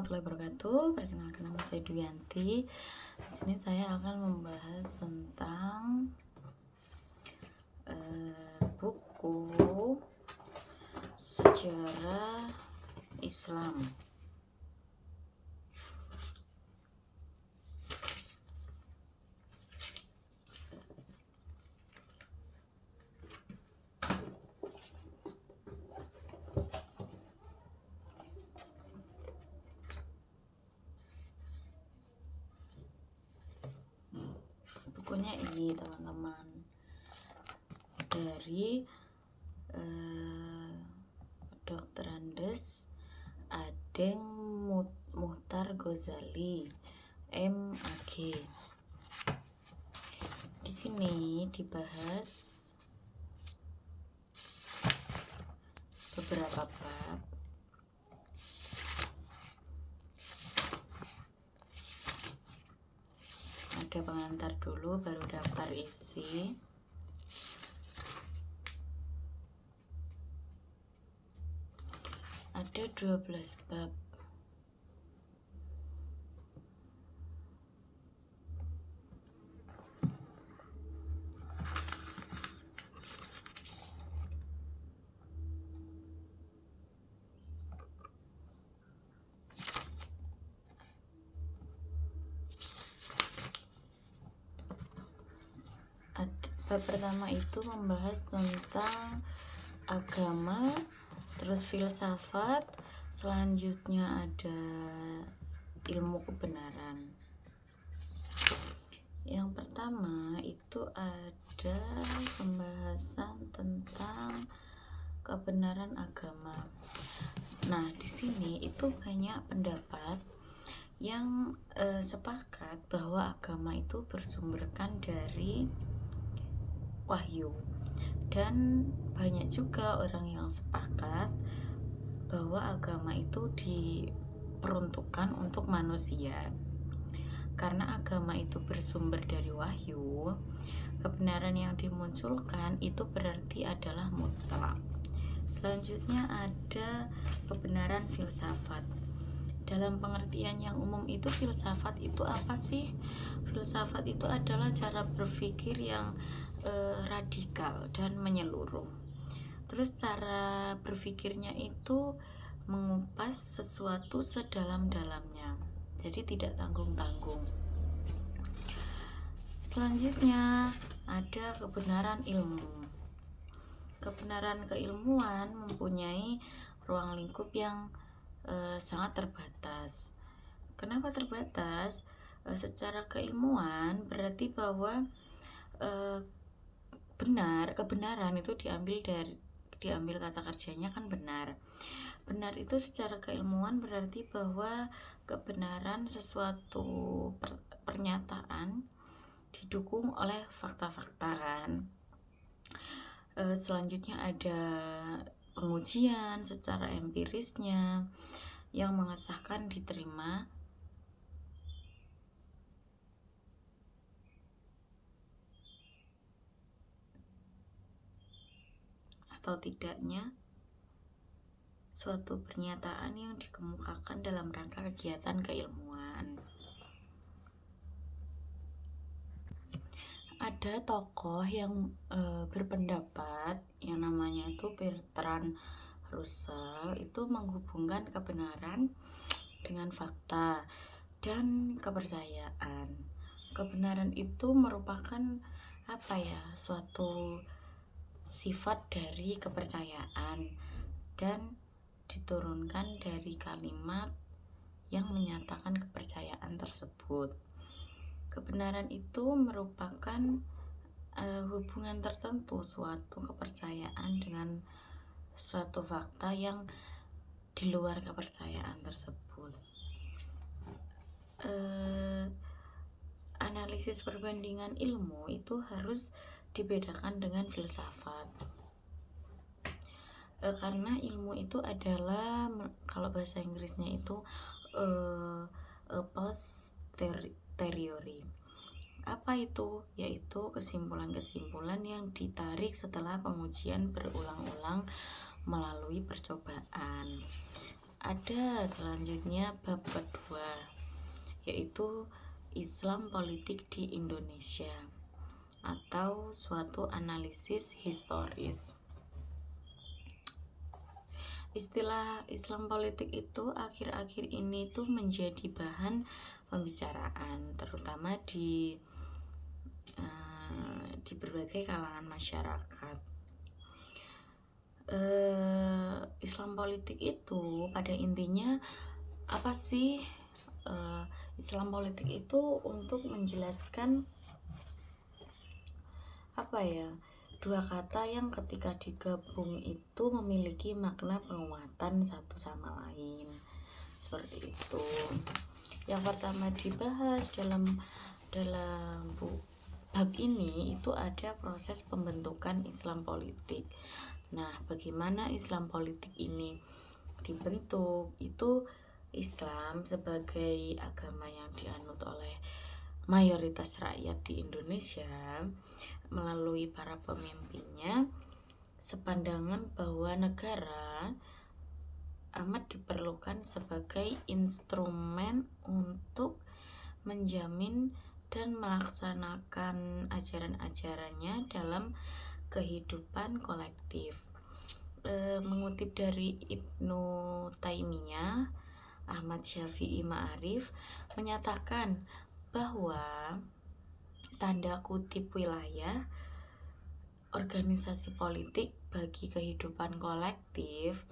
warahmatullahi wabarakatuh. Perkenalkan, nama saya Duyanti. Di sini saya akan membahas tentang buku sejarah Islam. Bukunya ini teman-teman, dari Dr. Andes Adeng Muhtar Ghazali MAG. Di sini dibahas beberapa bab. Ada pengantar dulu, baru daftar isi. Ada 12 bab. Bab pertama itu membahas tentang agama, terus filsafat, selanjutnya ada ilmu kebenaran. Yang pertama itu ada pembahasan tentang kebenaran agama. Nah, di sini itu banyak pendapat yang sepakat bahwa agama itu bersumberkan dari wahyu, dan banyak juga orang yang sepakat bahwa agama itu diperuntukkan untuk manusia. Karena agama itu bersumber dari wahyu, kebenaran yang dimunculkan itu berarti adalah mutlak. Selanjutnya ada kebenaran filsafat. Dalam pengertian yang umum itu, filsafat itu apa sih? Filsafat itu adalah cara berpikir yang radikal dan menyeluruh. Terus cara berpikirnya itu mengupas sesuatu sedalam-dalamnya, jadi tidak tanggung-tanggung. Selanjutnya ada kebenaran ilmu. Kebenaran keilmuan mempunyai ruang lingkup yang sangat terbatas. Kenapa terbatas? Secara keilmuan berarti bahwa kebenaran itu diambil kata kerjanya kan benar. Benar itu secara keilmuan berarti bahwa kebenaran sesuatu pernyataan didukung oleh fakta-fakta kan. Selanjutnya ada pengujian secara empirisnya yang mengesahkan diterima atau tidaknya suatu pernyataan yang dikemukakan dalam rangka kegiatan keilmuan. Ada tokoh yang berpendapat yang namanya itu Bertrand Russell, itu menghubungkan kebenaran dengan fakta dan kepercayaan. Kebenaran itu merupakan suatu sifat dari kepercayaan dan diturunkan dari kalimat yang menyatakan kepercayaan tersebut. Kebenaran itu merupakan hubungan tertentu suatu kepercayaan dengan suatu fakta yang di luar kepercayaan tersebut. Analisis perbandingan ilmu itu harus dibedakan dengan filsafat. Karena ilmu itu adalah, kalau bahasa Inggrisnya itu posteriori. Apa itu? Yaitu kesimpulan-kesimpulan yang ditarik setelah pengujian berulang-ulang melalui percobaan. ada selanjutnya bab kedua, yaitu Islam politik di Indonesia atau suatu analisis historis. Istilah Islam politik itu akhir-akhir ini tuh menjadi bahan pembicaraan, terutama di berbagai kalangan masyarakat. Islam politik itu pada intinya apa sih? Islam politik itu untuk menjelaskan dua kata yang ketika digabung itu memiliki makna penguatan satu sama lain, seperti itu. Yang pertama dibahas dalam bab ini itu ada proses pembentukan Islam politik. Nah, bagaimana Islam politik ini dibentuk? Itu Islam sebagai agama yang dianut oleh mayoritas rakyat di Indonesia melalui para pemimpinnya sepandangan bahwa negara amat diperlukan sebagai instrumen untuk menjamin dan melaksanakan ajaran-ajarannya dalam kehidupan kolektif. Mengutip dari Ibnu Taimiyah, Ahmad Syafi'i Ma'arif menyatakan bahwa tanda kutip wilayah organisasi politik bagi kehidupan kolektif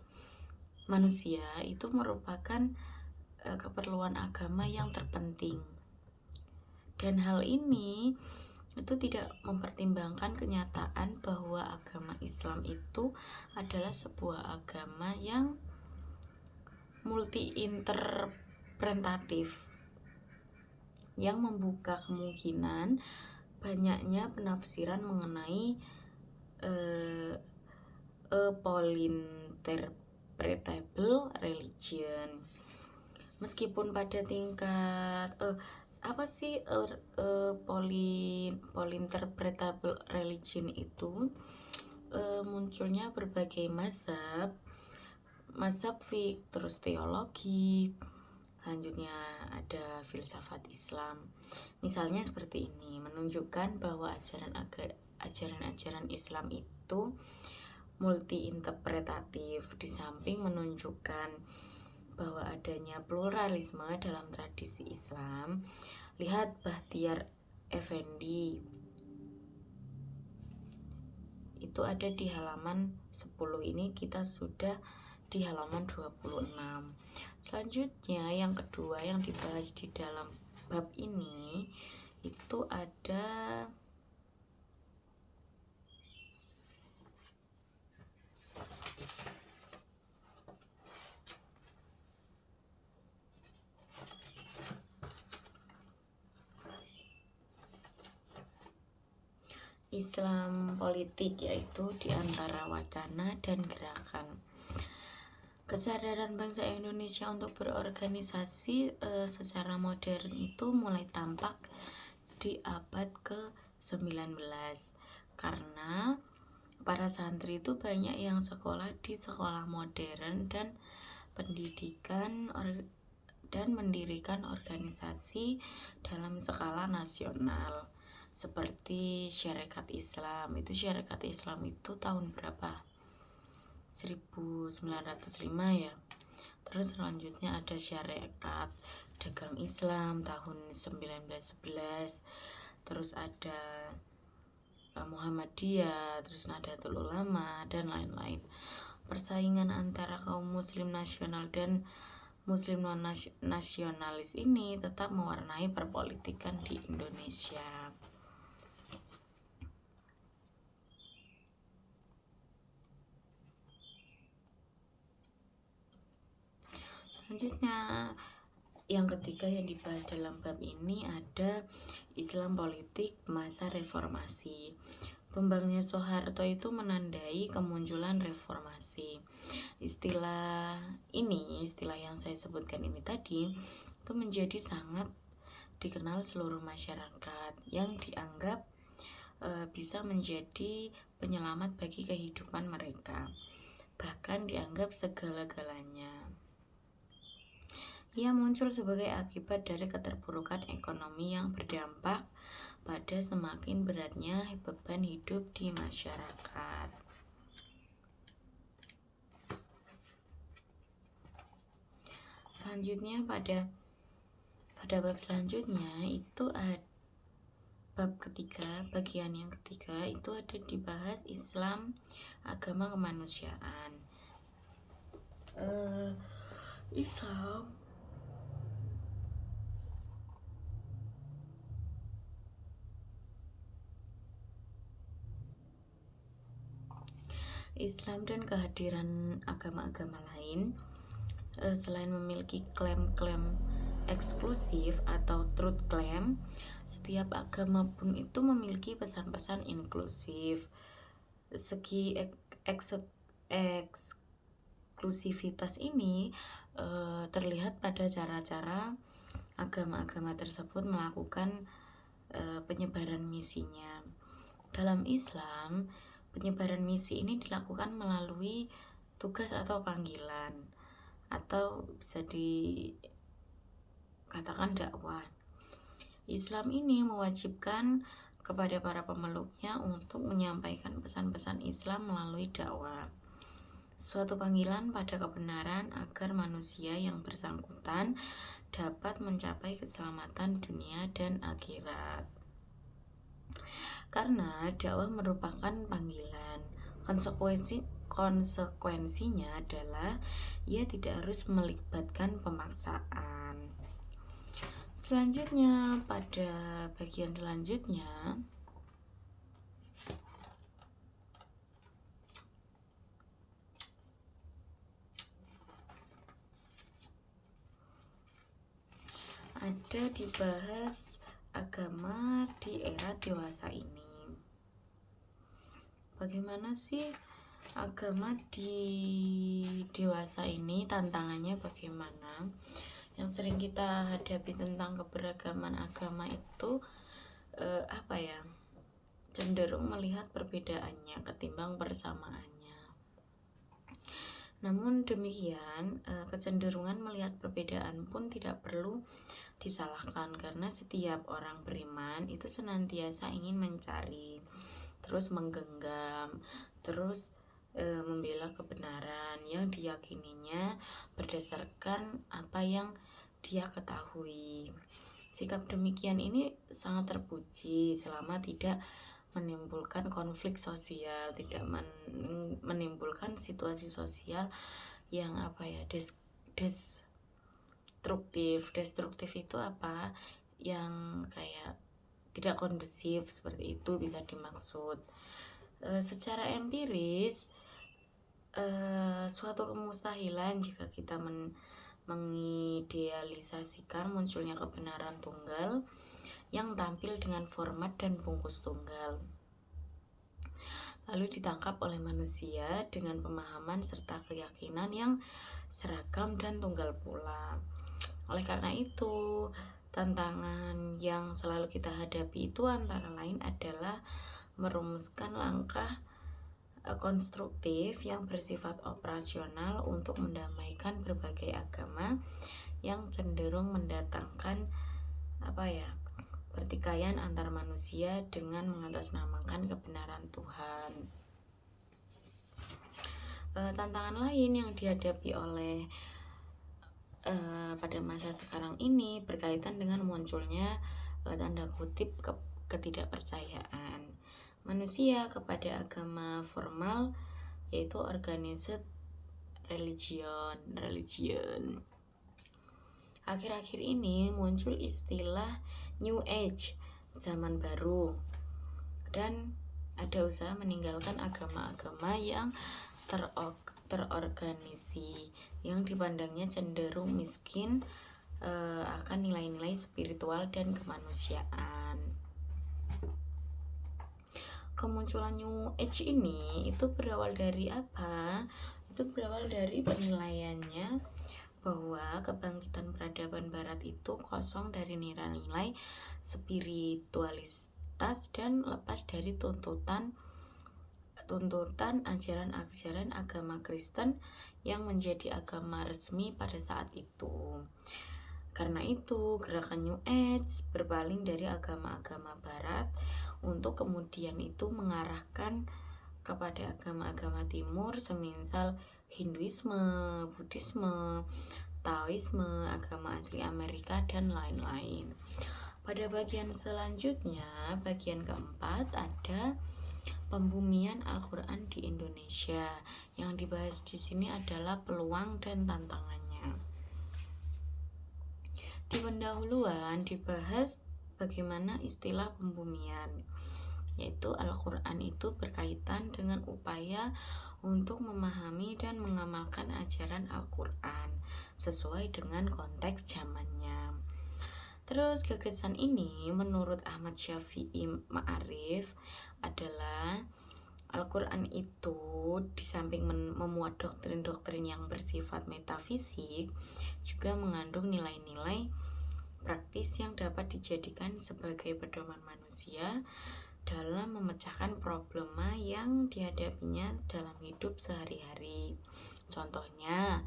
manusia itu merupakan keperluan agama yang terpenting, dan hal ini itu tidak mempertimbangkan kenyataan bahwa agama Islam itu adalah sebuah agama yang multi-interpretatif yang membuka kemungkinan banyaknya penafsiran mengenai polyinterpretable religion. Meskipun pada tingkat polyinterpretable religion itu munculnya berbagai mazhab fiqh, terus teologi, selanjutnya ada filsafat Islam. Misalnya seperti ini, menunjukkan bahwa ajaran-ajaran Islam itu multi-interpretatif, di samping menunjukkan bahwa adanya pluralisme dalam tradisi Islam. Lihat Bahtiar Effendi, itu ada di halaman 10, ini kita sudah di halaman 26. Selanjutnya yang kedua yang dibahas di dalam bab ini itu ada Islam politik, yaitu diantara wacana dan gerakan. Kesadaran bangsa Indonesia untuk berorganisasi secara modern itu mulai tampak di abad ke-19 karena para santri itu banyak yang sekolah di sekolah modern dan mendirikan organisasi dalam skala nasional seperti Syarikat Islam. Syarikat Islam itu tahun berapa? 1905 ya. Terus selanjutnya ada Syarikat Dagang Islam tahun 1911. Terus ada Muhammadiyah, terus Nahdlatul Ulama dan lain-lain. Persaingan antara kaum muslim nasional dan muslim non nasionalis ini tetap mewarnai perpolitikan di Indonesia. Selanjutnya yang ketiga yang dibahas dalam bab ini ada Islam politik masa reformasi. Tumbangnya Soeharto itu menandai kemunculan reformasi. Istilah yang saya sebutkan ini tadi itu menjadi sangat dikenal seluruh masyarakat yang dianggap bisa menjadi penyelamat bagi kehidupan mereka, bahkan dianggap segala-galanya. Ia muncul sebagai akibat dari keterpurukan ekonomi yang berdampak pada semakin beratnya beban hidup di masyarakat. Selanjutnya pada bab selanjutnya itu ada bab ketiga, bagian yang ketiga itu ada dibahas Islam, agama kemanusiaan. Islam dan kehadiran agama-agama lain selain memiliki klaim-klaim eksklusif atau truth claim, setiap agama pun itu memiliki pesan-pesan inklusif. Segi eksklusivitas ini terlihat pada cara-cara agama-agama tersebut melakukan penyebaran misinya. Dalam Islam, penyebaran misi ini dilakukan melalui tugas atau panggilan, atau bisa dikatakan dakwah. Islam ini mewajibkan kepada para pemeluknya untuk menyampaikan pesan-pesan Islam melalui dakwah, suatu panggilan pada kebenaran agar manusia yang bersangkutan dapat mencapai keselamatan dunia dan akhirat. Karena dakwah merupakan panggilan, konsekuensinya adalah ia tidak harus melibatkan pemaksaan. Selanjutnya, pada bagian selanjutnya ada dibahas agama di era dewasa ini. Bagaimana sih agama di dewasa ini, tantangannya bagaimana? Yang sering kita hadapi tentang keberagaman agama itu cenderung melihat perbedaannya ketimbang persamaannya. Namun demikian, kecenderungan melihat perbedaan pun tidak perlu disalahkan, karena setiap orang beriman itu senantiasa ingin mencari, terus menggenggam, terus membela kebenaran yang diyakininya berdasarkan apa yang dia ketahui. Sikap demikian ini sangat terpuji selama tidak menimbulkan konflik sosial, tidak menimbulkan situasi sosial yang destruktif itu apa, yang kayak tidak kondusif, seperti itu bisa dimaksud. Secara empiris, suatu kemustahilan jika kita mengidealisasikan munculnya kebenaran tunggal yang tampil dengan format dan bungkus tunggal, lalu ditangkap oleh manusia dengan pemahaman serta keyakinan yang seragam dan tunggal pula. Oleh karena itu, tantangan yang selalu kita hadapi itu antara lain adalah merumuskan langkah konstruktif yang bersifat operasional untuk mendamaikan berbagai agama yang cenderung mendatangkan pertikaian antar manusia dengan mengatasnamakan kebenaran Tuhan. Tantangan lain yang dihadapi oleh pada masa sekarang ini berkaitan dengan munculnya tanda kutip ketidakpercayaan manusia kepada agama formal, yaitu organized religion. Akhir-akhir ini muncul istilah New Age, zaman baru, dan ada usaha meninggalkan agama-agama yang terorganisasi, yang dipandangnya cenderung miskin akan nilai-nilai spiritual dan kemanusiaan. Kemunculan New Age ini itu berawal dari apa? Itu berawal dari penilaiannya bahwa kebangkitan peradaban barat itu kosong dari nilai-nilai spiritualitas dan lepas dari tuntutan tuntutan ajaran-ajaran agama Kristen yang menjadi agama resmi pada saat itu. Karena itu, gerakan New Age berpaling dari agama-agama Barat untuk kemudian itu mengarahkan kepada agama-agama Timur, semisal Hinduisme, Buddhisme, Taoisme, agama asli Amerika, dan lain-lain. Pada bagian selanjutnya, bagian keempat, ada pembumian Al-Quran di Indonesia. Yang dibahas di sini adalah peluang dan tantangannya. Di pendahuluan dibahas bagaimana istilah pembumian, yaitu Al-Quran itu berkaitan dengan upaya untuk memahami dan mengamalkan ajaran Al-Quran sesuai dengan konteks zamannya. Terus gagasan ini menurut Ahmad Syafi'i Ma'arif adalah Al-Quran itu di samping memuat doktrin-doktrin yang bersifat metafisik, juga mengandung nilai-nilai praktis yang dapat dijadikan sebagai pedoman manusia dalam memecahkan problema yang dihadapinya dalam hidup sehari-hari. Contohnya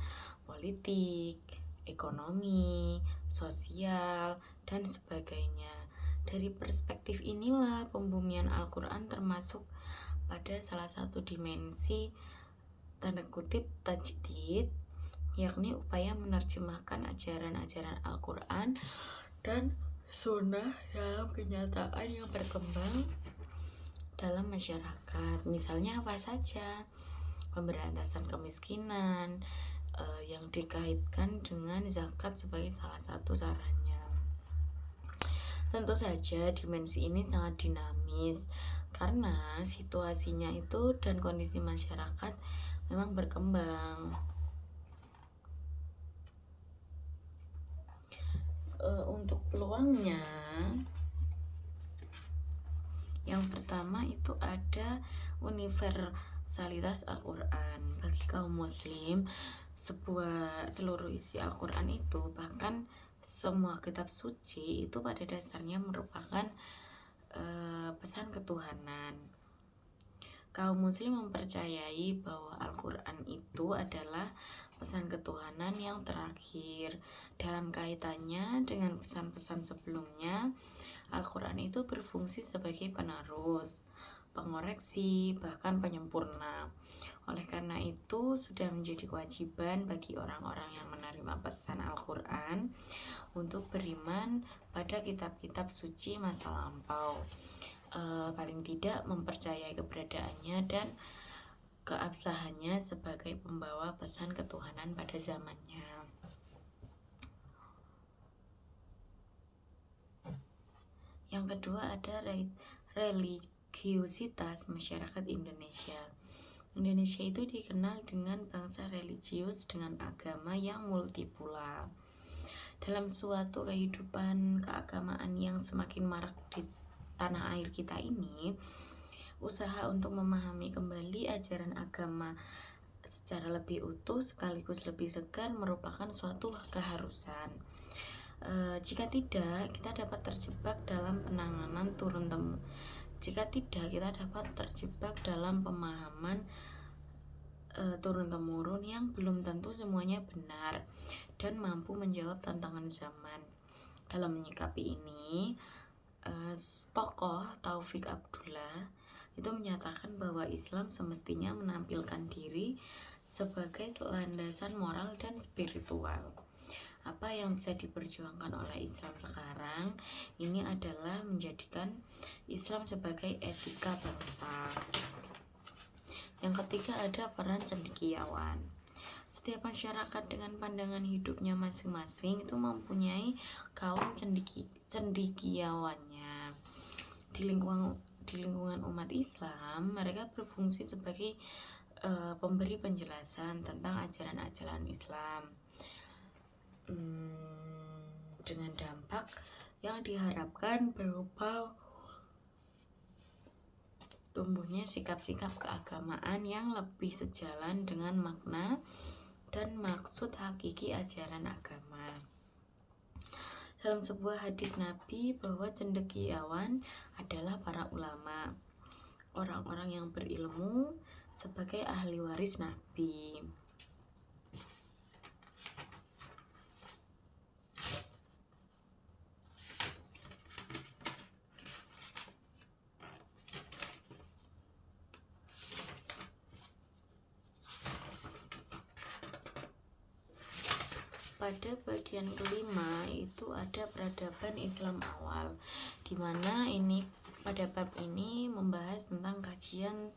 politik, ekonomi, sosial, dan sebagainya. Dari perspektif inilah pembumian Al-Quran termasuk pada salah satu dimensi tanda kutip tajdid, yakni upaya menerjemahkan ajaran-ajaran Al-Quran dan sunnah dalam kenyataan yang berkembang dalam masyarakat. Misalnya apa saja? Pemberantasan kemiskinan yang dikaitkan dengan zakat sebagai salah satu sarannya. Tentu saja dimensi ini sangat dinamis karena situasinya itu dan kondisi masyarakat memang berkembang. Untuk peluangnya, yang pertama itu ada universalitas Al-Quran. Bagi kaum muslim, seluruh isi Al-Quran itu, bahkan semua kitab suci itu pada dasarnya merupakan pesan ketuhanan. Kaum muslim mempercayai bahwa Al-Quran itu adalah pesan ketuhanan yang terakhir. Dalam kaitannya dengan pesan-pesan sebelumnya, Al-Quran itu berfungsi sebagai penerus, pengoreksi, bahkan penyempurna. Oleh karena itu, sudah menjadi kewajiban bagi orang-orang yang menerima pesan Al-Quran untuk beriman pada kitab-kitab suci masa lampau, paling tidak mempercayai keberadaannya dan keabsahannya sebagai pembawa pesan ketuhanan pada zamannya. Yang kedua ada religiusitas masyarakat Indonesia. Indonesia itu dikenal dengan bangsa religius dengan agama yang multipolar. Dalam suatu kehidupan keagamaan yang semakin marak di tanah air kita ini, usaha untuk memahami kembali ajaran agama secara lebih utuh sekaligus lebih segar merupakan suatu keharusan. Jika tidak, kita dapat terjebak dalam penanganan jika tidak, kita dapat terjebak dalam pemahaman turun-temurun yang belum tentu semuanya benar dan mampu menjawab tantangan zaman. Dalam menyikapi ini, tokoh Taufik Abdullah itu menyatakan bahwa Islam semestinya menampilkan diri sebagai landasan moral dan spiritual. Apa yang bisa diperjuangkan oleh Islam sekarang ini adalah menjadikan Islam sebagai etika bangsa. Yang ketiga ada peran cendekiawan. Setiap masyarakat dengan pandangan hidupnya masing-masing itu mempunyai kaum cendekiawannya. Di lingkungan umat Islam, mereka berfungsi sebagai pemberi penjelasan tentang ajaran-ajaran Islam dengan dampak yang diharapkan berupa tumbuhnya sikap-sikap keagamaan yang lebih sejalan dengan makna dan maksud hakiki ajaran agama. Dalam sebuah hadis Nabi bahwa cendekiawan adalah para ulama. orang-orang yang berilmu sebagai ahli waris Nabi. Pada bagian kelima itu ada peradaban Islam awal, dimana pada bab ini membahas tentang kajian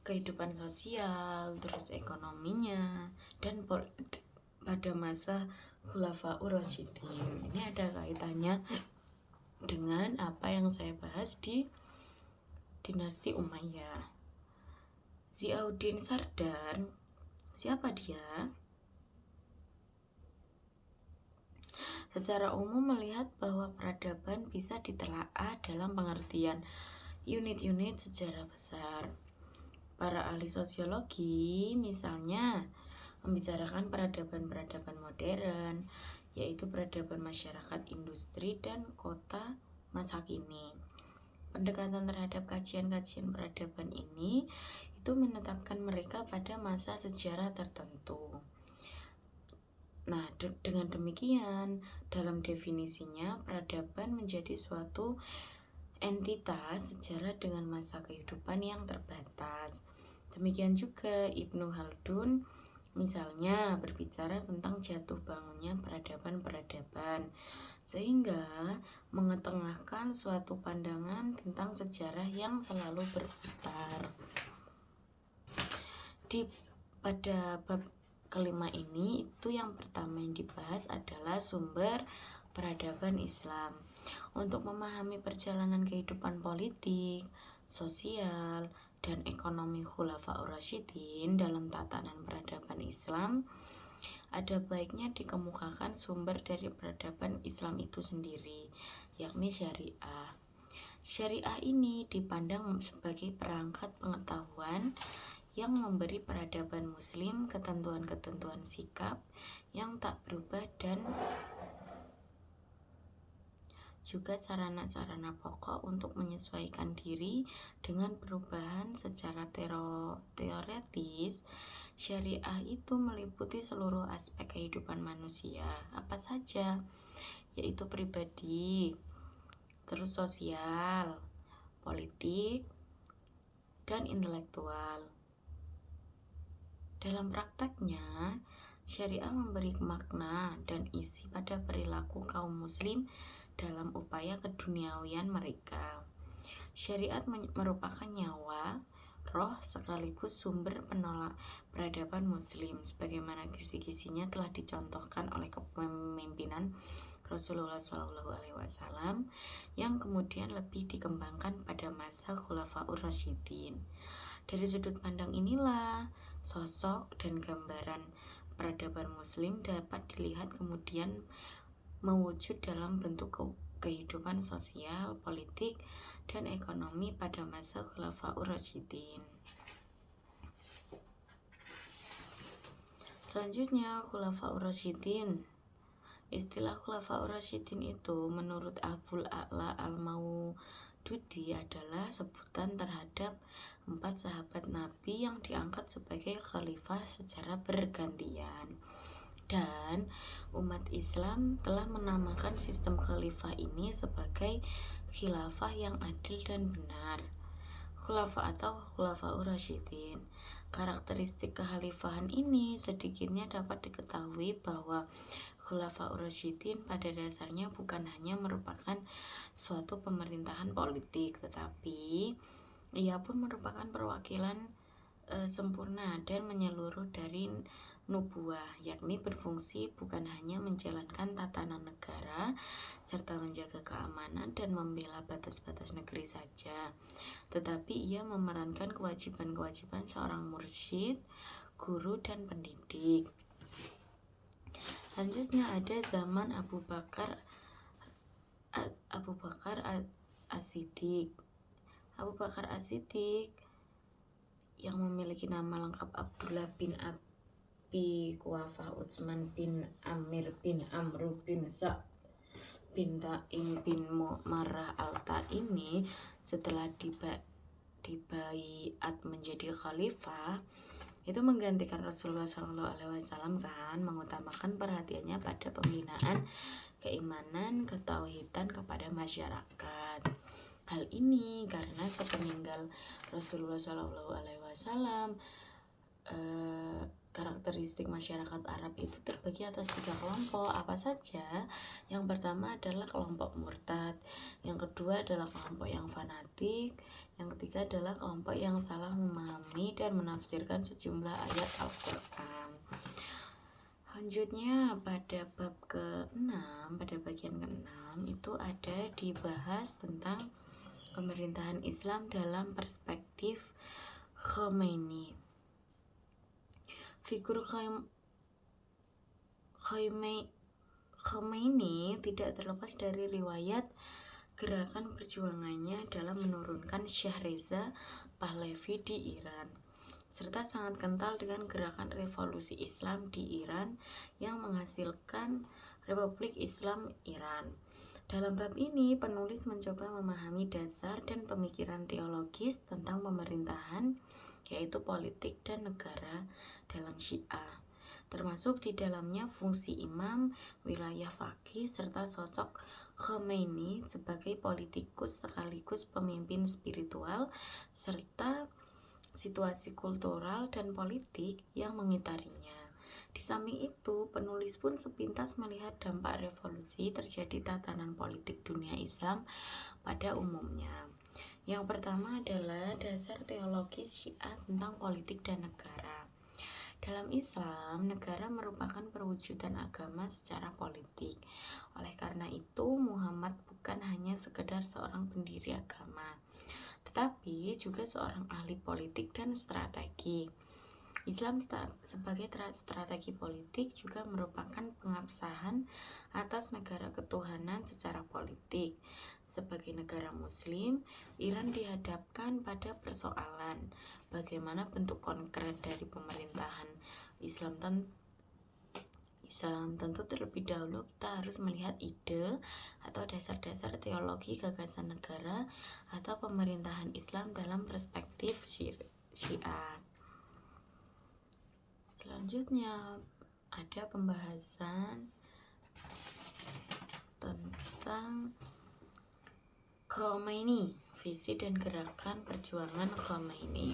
kehidupan sosial, terus ekonominya, dan politik pada masa Khulafaur Rasyidin. Ini ada kaitannya dengan apa yang saya bahas di dinasti Umayyah. Ziauddin Sardar, siapa dia? Secara umum melihat bahwa peradaban bisa ditelaah dalam pengertian unit-unit sejarah besar. Para ahli sosiologi misalnya membicarakan peradaban-peradaban modern, yaitu peradaban masyarakat industri dan kota masa kini. Pendekatan terhadap kajian-kajian peradaban ini itu menetapkan mereka pada masa sejarah tertentu. Nah, dengan demikian, dalam definisinya, peradaban menjadi suatu entitas sejarah dengan masa kehidupan yang terbatas. Demikian juga Ibnu Khaldun, misalnya berbicara tentang jatuh bangunnya peradaban-peradaban, sehingga mengetengahkan suatu pandangan tentang sejarah yang selalu berputar. Pada bab kelima ini, itu yang pertama yang dibahas adalah sumber peradaban Islam. Untuk memahami perjalanan kehidupan politik, sosial, dan ekonomi Khulafaur Rasyidin dalam tatanan peradaban Islam, ada baiknya dikemukakan sumber dari peradaban Islam itu sendiri, yakni syariah. Syariah ini dipandang sebagai perangkat pengetahuan yang memberi peradaban muslim ketentuan-ketentuan sikap yang tak berubah dan juga sarana-sarana pokok untuk menyesuaikan diri dengan perubahan secara teoretis. Syariah itu meliputi seluruh aspek kehidupan manusia, apa saja, yaitu pribadi, terus sosial, politik, dan intelektual. Dalam prakteknya, syariah memberi makna dan isi pada perilaku kaum muslim dalam upaya keduniawian mereka. Syariat merupakan nyawa, roh sekaligus sumber penolak peradaban muslim, sebagaimana kisi-kisinya telah dicontohkan oleh kepemimpinan Rasulullah SAW yang kemudian lebih dikembangkan pada masa Khulafaur Rasyidin. Dari sudut pandang inilah, sosok dan gambaran peradaban muslim dapat dilihat kemudian mewujud dalam bentuk kehidupan sosial, politik, dan ekonomi pada masa Khulafaur Rasyidin. Selanjutnya, Khulafaur Rasyidin. Istilah Khulafaur Rasyidin itu menurut Abul A'la Al-Maududi adalah sebutan terhadap 4 sahabat Nabi yang diangkat sebagai khalifah secara bergantian. Dan umat Islam telah menamakan sistem khalifah ini sebagai khilafah yang adil dan benar, khulafah atau khulafaur rasyidin. Karakteristik kekhalifahan ini sedikitnya dapat diketahui bahwa khulafaur rasyidin pada dasarnya bukan hanya merupakan suatu pemerintahan politik, tetapi ia pun merupakan perwakilan sempurna dan menyeluruh dari nubuah, yakni berfungsi bukan hanya menjalankan tatanan negara serta menjaga keamanan dan membela batas-batas negeri saja, tetapi ia memerankan kewajiban-kewajiban seorang mursyid, guru, dan pendidik. Selanjutnya ada zaman Abu Bakar As-Siddiq. Abu Bakar As-Siddiq yang memiliki nama lengkap Abdullah bin Abi Quhafah Utsman bin Amir bin Amru bin Sa'd bin Ta'im bin Marrah al-Ta'imi setelah dibaiat menjadi khalifah, itu menggantikan Rasulullah SAW kan, mengutamakan perhatiannya pada pembinaan keimanan, ketauhidan kepada masyarakat. Hal ini karena sepeninggal Rasulullah SAW, karakteristik masyarakat Arab itu terbagi atas 3 kelompok. Apa saja? Yang pertama adalah kelompok murtad, yang kedua adalah kelompok yang fanatik, yang ketiga adalah kelompok yang salah memahami dan menafsirkan sejumlah ayat Al-Quran. Selanjutnya pada bab ke-6, pada bagian ke-6 itu ada dibahas tentang pemerintahan Islam dalam perspektif Khomeini. Figur Khomeini tidak terlepas dari riwayat gerakan perjuangannya dalam menurunkan Syah Reza Pahlavi di Iran, serta sangat kental dengan gerakan revolusi Islam di Iran yang menghasilkan Republik Islam Iran. Dalam bab ini, penulis mencoba memahami dasar dan pemikiran teologis tentang pemerintahan, yaitu politik dan negara dalam Syiah, termasuk di dalamnya fungsi imam, wilayah faqih, serta sosok Khomeini sebagai politikus sekaligus pemimpin spiritual, serta situasi kultural dan politik yang mengitarinya. Di samping itu, penulis pun sepintas melihat dampak revolusi terjadi tatanan politik dunia Islam pada umumnya. Yang pertama adalah dasar teologis Syiah tentang politik dan negara. Dalam Islam, negara merupakan perwujudan agama secara politik. Oleh karena itu, Muhammad bukan hanya sekedar seorang pendiri agama, tetapi juga seorang ahli politik dan strategi. Islam sebagai strategi politik juga merupakan pengabsahan atas negara ketuhanan secara politik. Sebagai negara muslim, Iran dihadapkan pada persoalan bagaimana bentuk konkret dari pemerintahan Islam. Tentu terlebih dahulu kita harus melihat ide atau dasar-dasar teologi gagasan negara atau pemerintahan Islam dalam perspektif Syiah. Selanjutnya ada pembahasan tentang Khomeini, visi dan gerakan perjuangan Khomeini.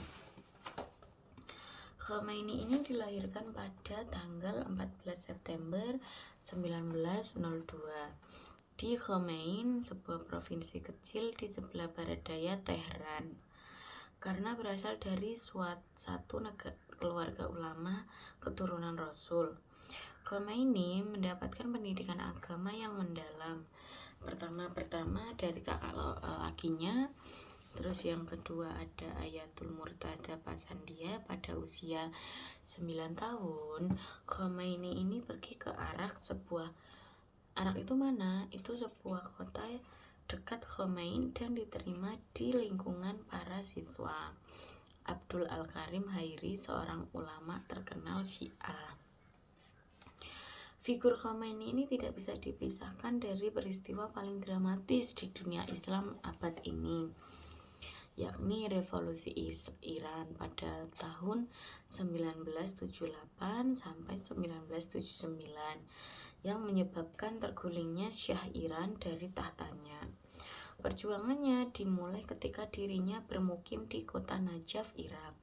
Khomeini ini dilahirkan pada tanggal 14 September 1902 di Khomein, sebuah provinsi kecil di sebelah barat daya Teheran. Karena berasal dari satu keluarga ulama keturunan Rasul, Khomeini mendapatkan pendidikan agama yang mendalam. Pertama dari kakak lakinya, terus yang kedua ada Ayatul Murtada Pasandia pada usia 9 tahun. Khomeini ini pergi ke Arak. Arak itu mana? Itu sebuah kota dekat Khomein dan diterima di lingkungan para siswa Abdul Al-Karim Hairi, seorang ulama terkenal Syiah. Figur Khomeini ini tidak bisa dipisahkan dari peristiwa paling dramatis di dunia Islam abad ini, yakni revolusi Iran pada tahun 1978 sampai 1979 yang menyebabkan tergulingnya Syah Iran dari tahtanya. Perjuangannya dimulai ketika dirinya bermukim di kota Najaf, Irak,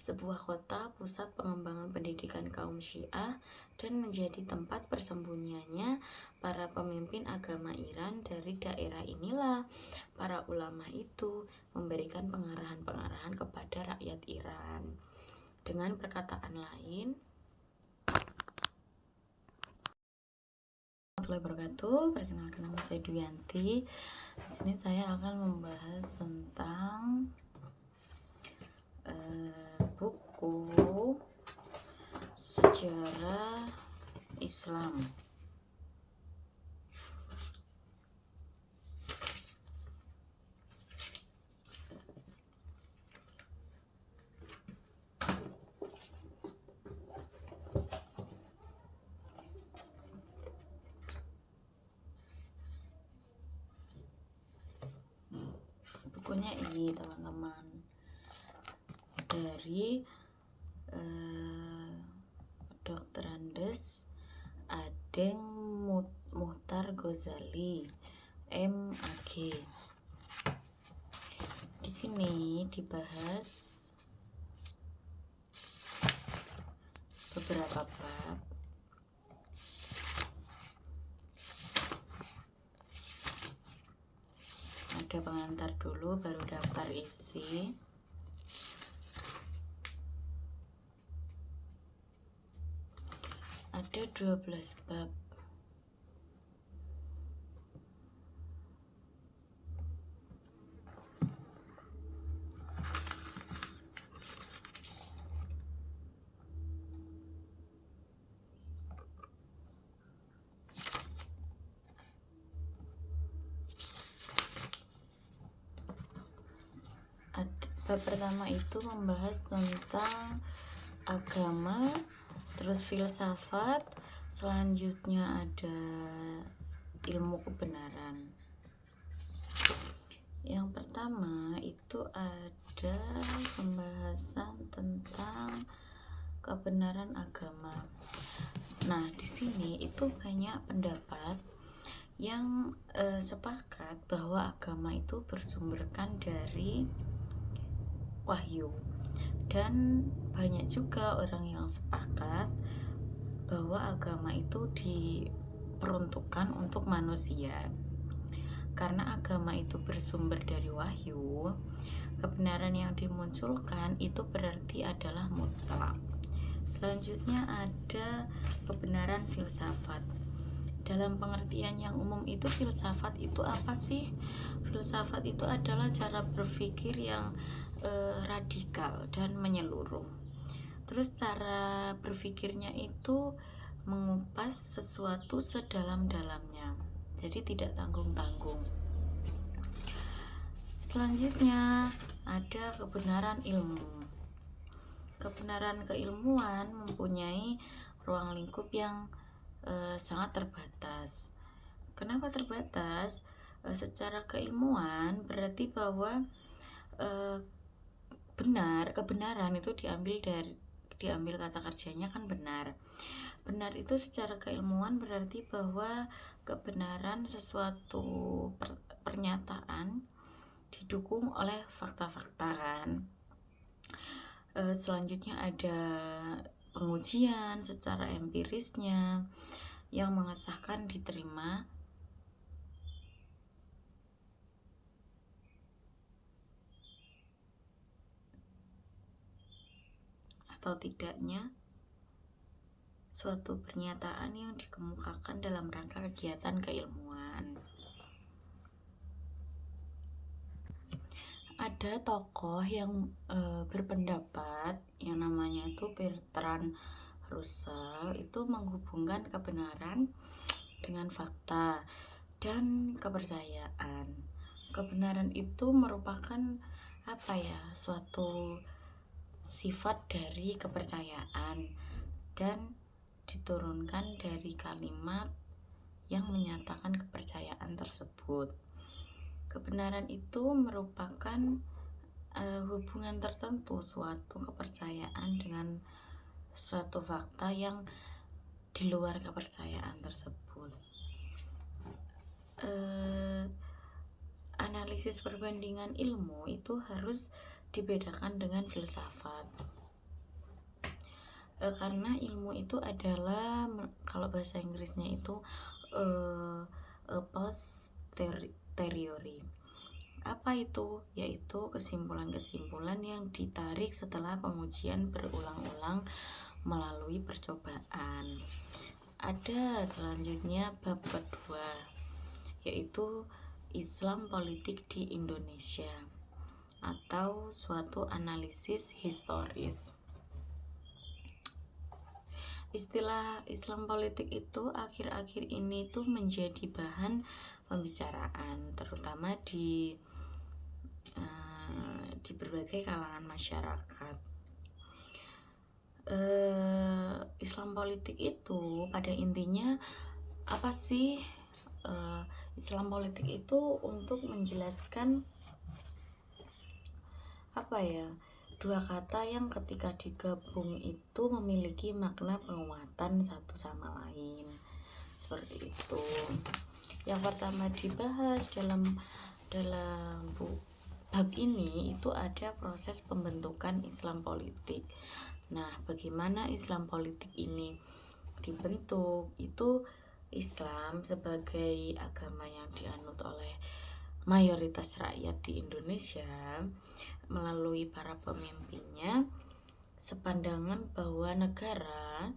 sebuah kota pusat pengembangan pendidikan kaum Syiah dan menjadi tempat persembunyiannya para pemimpin agama Iran. Dari daerah inilah para ulama itu memberikan pengarahan-pengarahan kepada rakyat Iran. Dengan perkataan lain, perkenalkan nama saya Duyanti. Di sini saya akan membahas tentang buku sejarah Islam. Bukunya ini teman-teman, dari Dr. Andes Adeng Muhtar Ghazali MAG. Di sini dibahas beberapa bab. Ada pengantar dulu, baru daftar isi. Ada 12 bab. Bab pertama itu membahas tentang agama, terus filsafat, selanjutnya ada ilmu kebenaran. Yang pertama itu ada pembahasan tentang kebenaran agama. Nah, di sini itu banyak pendapat yang sepakat bahwa agama itu bersumberkan dari wahyu, dan banyak juga orang yang sepakat bahwa agama itu diperuntukkan untuk manusia. Karena agama itu bersumber dari wahyu, kebenaran yang dimunculkan itu berarti adalah mutlak. Selanjutnya ada kebenaran filsafat. Dalam pengertian yang umum itu, filsafat itu apa sih? Filsafat itu adalah cara berpikir yang radikal dan menyeluruh. Terus cara berpikirnya itu mengupas sesuatu sedalam-dalamnya, jadi tidak tanggung-tanggung. Selanjutnya ada kebenaran ilmu. Kebenaran keilmuan mempunyai ruang lingkup yang sangat terbatas. Kenapa terbatas? Secara keilmuan berarti bahwa kebenaran itu diambil kata kerjanya kan benar. Benar itu secara keilmuan berarti bahwa kebenaran sesuatu pernyataan didukung oleh fakta-fakta kan. Selanjutnya ada pengujian secara empirisnya yang mengesahkan diterima atau tidaknya suatu pernyataan yang dikemukakan dalam rangka kegiatan keilmuan. Ada tokoh yang berpendapat yang namanya itu Bertrand Russell, itu menghubungkan kebenaran dengan fakta dan kepercayaan. Kebenaran itu merupakan suatu sifat dari kepercayaan dan diturunkan dari kalimat yang menyatakan kepercayaan tersebut. Kebenaran itu merupakan hubungan tertentu suatu kepercayaan dengan suatu fakta yang di luar kepercayaan tersebut. Analisis perbandingan ilmu itu harus dibedakan dengan filsafat, karena ilmu itu adalah, kalau bahasa Inggrisnya itu posteriori. Apa itu? Yaitu kesimpulan-kesimpulan yang ditarik setelah pengujian berulang-ulang melalui percobaan. Ada selanjutnya bab kedua, yaitu Islam politik di Indonesia atau suatu analisis historis. Istilah Islam politik itu akhir-akhir ini tuh menjadi bahan pembicaraan, terutama di berbagai kalangan masyarakat. Islam politik itu pada intinya apa sih? Islam politik itu untuk menjelaskan Dua kata yang ketika digabung itu memiliki makna penguatan satu sama lain. Seperti itu. Yang pertama dibahas dalam bab ini itu ada proses pembentukan Islam politik. Nah, bagaimana Islam politik ini dibentuk? Itu Islam sebagai agama yang dianut oleh mayoritas rakyat di Indonesia melalui para pemimpinnya sepandangan bahwa negara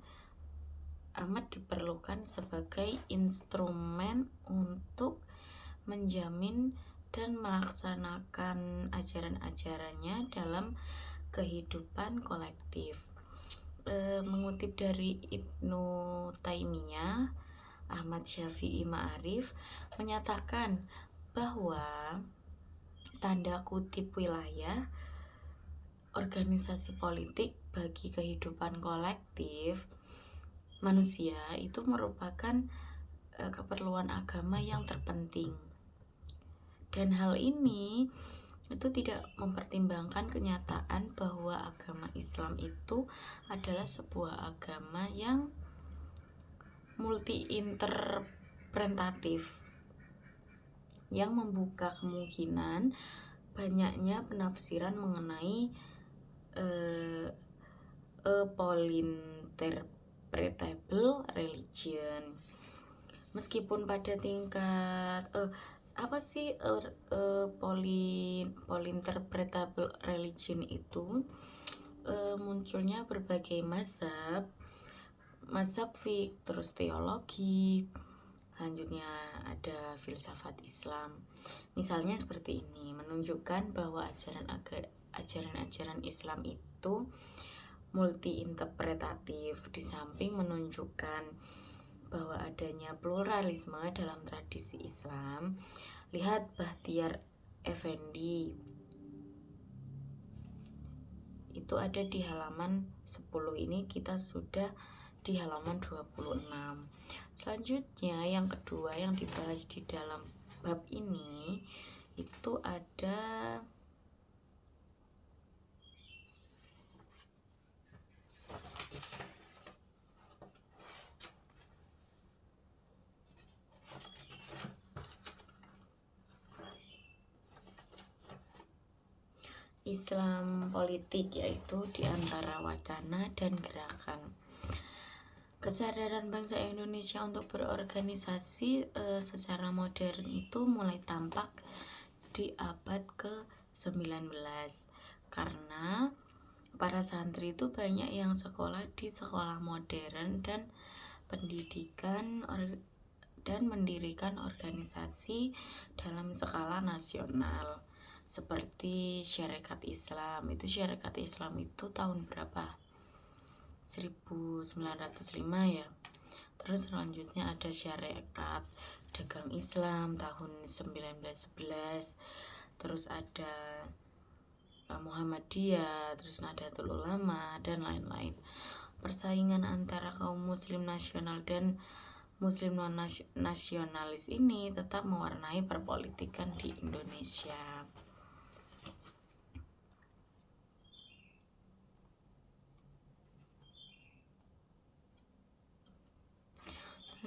amat diperlukan sebagai instrumen untuk menjamin dan melaksanakan ajaran-ajarannya dalam kehidupan kolektif. Mengutip dari Ibnu Taimiyah, Ahmad Syafi'i Ma'arif menyatakan bahwa tanda kutip wilayah organisasi politik bagi kehidupan kolektif manusia itu merupakan keperluan agama yang terpenting, dan hal ini itu tidak mempertimbangkan kenyataan bahwa agama Islam itu adalah sebuah agama yang multi interpretatif yang membuka kemungkinan banyaknya penafsiran mengenai polyinterpretable religion. Meskipun pada tingkat polyinterpretable religion itu munculnya berbagai mazhab fiqh, terus teologi, selanjutnya ada filsafat Islam. Misalnya seperti ini, menunjukkan bahwa ajaran-ajaran Islam itu multi interpretatif, di samping menunjukkan bahwa adanya pluralisme dalam tradisi Islam. Lihat Bahtiar Effendi, itu ada di halaman 10, ini kita sudah di halaman 26. Selanjutnya yang kedua yang dibahas di dalam bab ini itu ada Islam politik, yaitu diantara wacana dan gerakan. Kesadaran bangsa Indonesia untuk berorganisasi secara modern itu mulai tampak di abad ke-19 karena para santri itu banyak yang sekolah di sekolah modern dan mendirikan organisasi dalam skala nasional seperti Syarikat Islam. Syarikat Islam itu tahun berapa? 1905 ya. Terus selanjutnya ada Syarikat Dagang Islam tahun 1911. Terus ada Muhammadiyah, terus Nahdlatul Ulama dan lain-lain. Persaingan antara kaum muslim nasional dan muslim non nasionalis ini tetap mewarnai perpolitikan di Indonesia.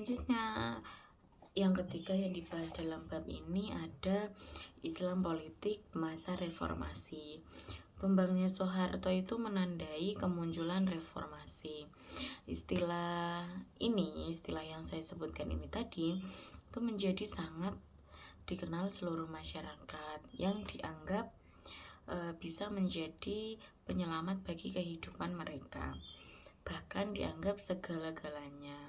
Selanjutnya yang ketiga yang dibahas dalam bab ini ada Islam politik masa reformasi. Tumbangnya Soeharto itu menandai kemunculan reformasi. Istilah yang saya sebutkan ini tadi itu menjadi sangat dikenal seluruh masyarakat yang dianggap bisa menjadi penyelamat bagi kehidupan mereka, bahkan dianggap segala-galanya.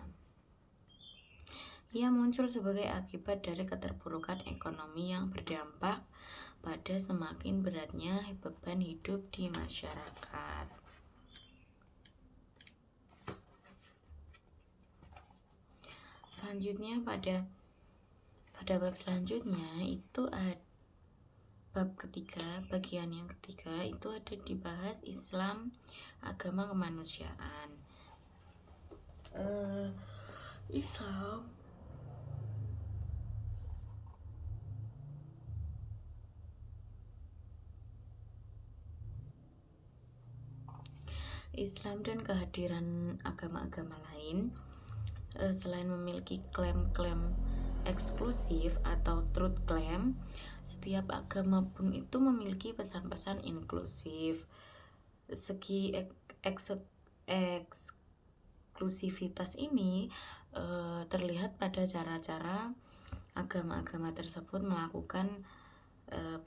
Ia muncul sebagai akibat dari keterpurukan ekonomi yang berdampak pada semakin beratnya beban hidup di masyarakat. Selanjutnya pada bab selanjutnya itu ada bab ketiga, bagian yang ketiga itu ada dibahas Islam agama kemanusiaan. Islam dan kehadiran agama-agama lain, selain memiliki klaim-klaim eksklusif atau truth claim, setiap agama pun itu memiliki pesan-pesan inklusif. Segi eksklusivitas ini terlihat pada cara-cara agama-agama tersebut melakukan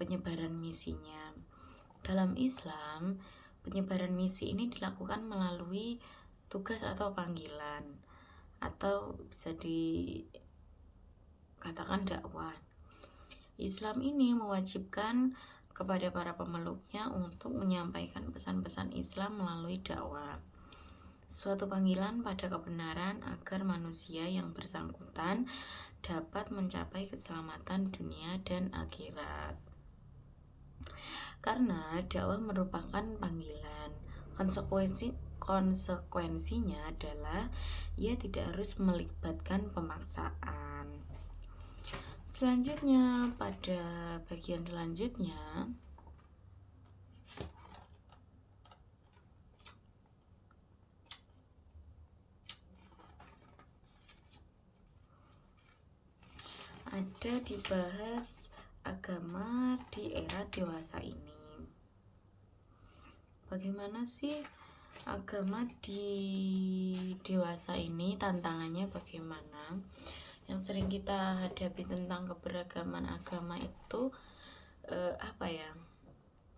penyebaran misinya. Dalam Islam, penyebaran misi ini dilakukan melalui tugas atau panggilan, atau bisa dikatakan dakwah. Islam ini mewajibkan kepada para pemeluknya untuk menyampaikan pesan-pesan Islam melalui dakwah, suatu panggilan pada kebenaran agar manusia yang bersangkutan dapat mencapai keselamatan dunia dan akhirat. Karena dakwah merupakan panggilan, konsekuensinya adalah ia tidak harus melibatkan pemaksaan. Selanjutnya, pada bagian selanjutnya ada dibahas agama di era dewasa ini. Bagaimana sih agama di dewasa ini, tantangannya bagaimana? Yang sering kita hadapi tentang keberagaman agama itu